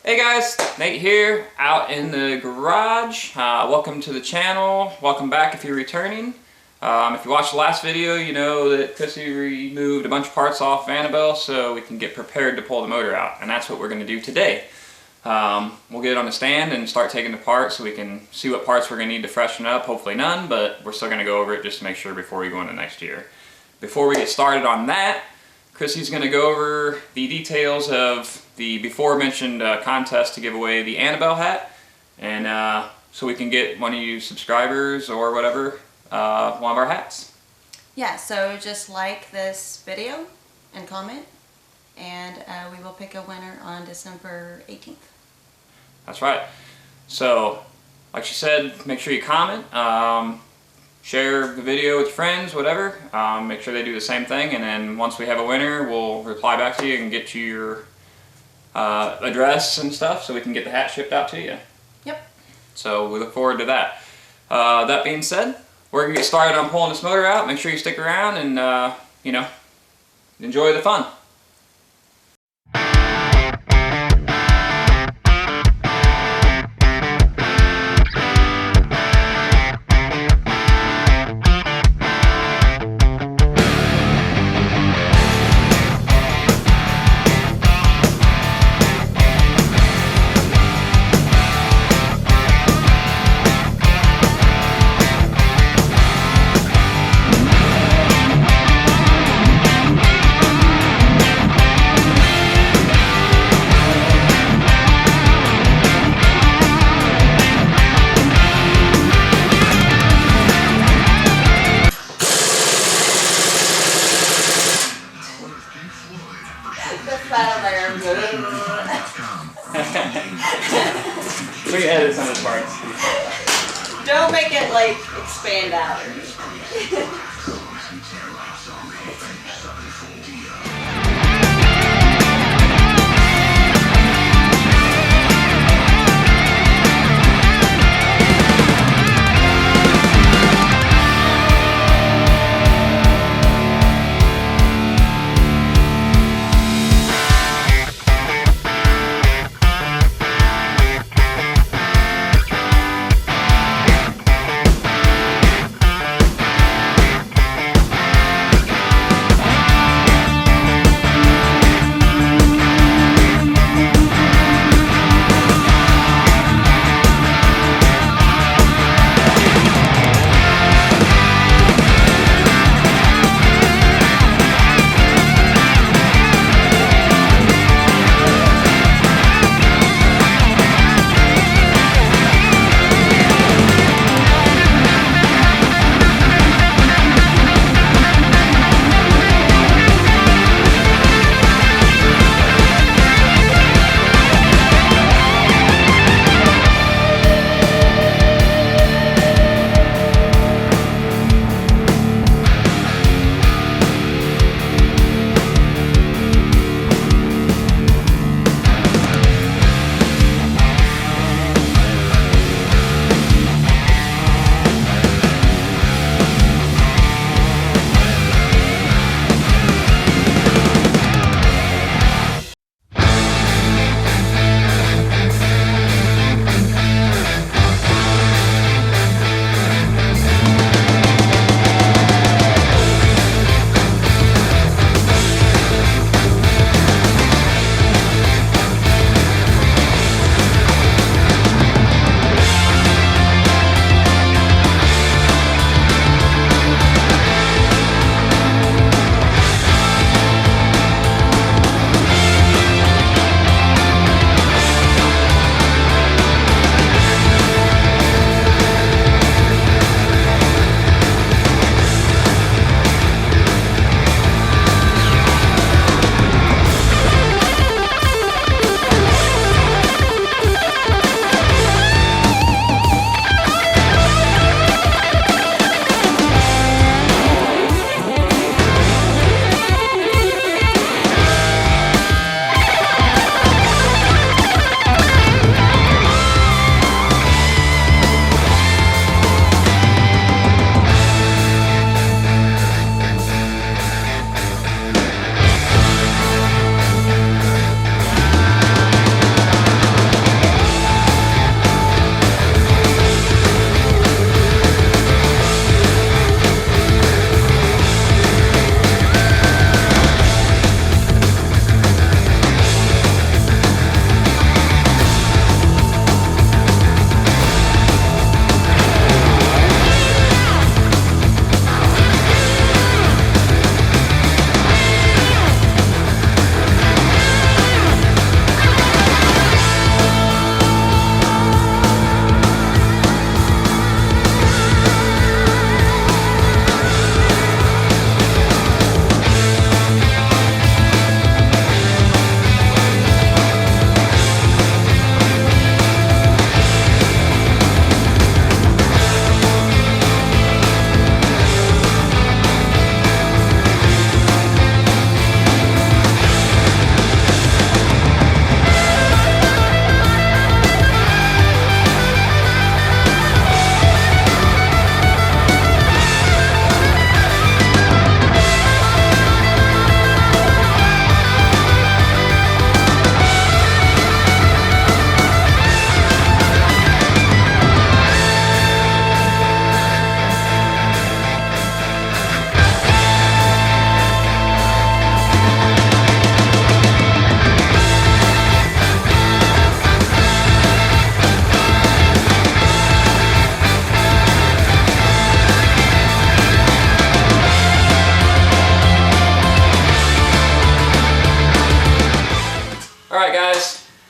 Hey guys, Nate here, out in the garage. Welcome to the channel. Welcome back if you're returning. If you watched the last video, you know that Chrissy removed a bunch of parts off Annabelle so we can get prepared to pull the motor out, and that's what we're going to do today. We'll get it on the stand and start taking it apart so we can see what parts we're going to need to freshen up. Hopefully none, but we're still going to go over it just to make sure before we go into next year. Before we get started on that, Chrissy's going to go over the details of the before mentioned contest to give away the Annabelle hat, and so we can get one of you subscribers or whatever one of our hats. Yeah, so just like this video and comment, and we will pick a winner on December 18th. That's right. So, like she said, make sure you comment, share the video with your friends, whatever. Make sure they do the same thing, and then once we have a winner, we'll reply back to you and get you your address and stuff so we can get the hat shipped out to you. Yep. So we look forward to that. That being said, we're going to get started on pulling this motor out. Make sure you stick around and, you know, enjoy the fun. We can edit some of the parts. Don't make it like expand out or anything.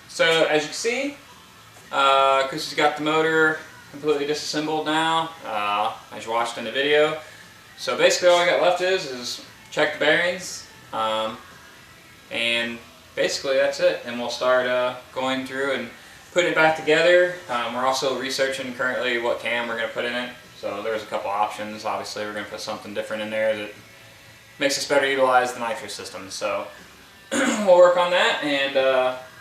So as you can see, Chrissy's got the motor completely disassembled now, as you watched in the video. So basically all we got left is check the bearings, and basically that's it. And we'll start going through and putting it back together. We're also researching currently what cam we're going to put in it. So there's a couple options. Obviously we're going to put something different in there that makes us better utilize the nitro system. So we'll work on that, and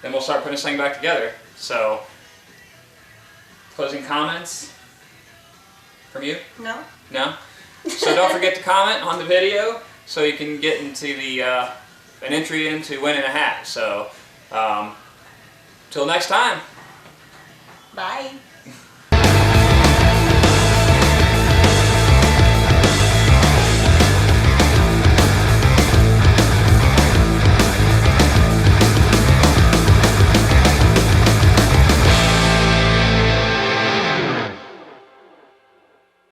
then we'll start putting this thing back together. So, closing comments from you? No. No? So don't forget to comment on the video so you can get into the an entry into winning a hat. So, till next time. Bye.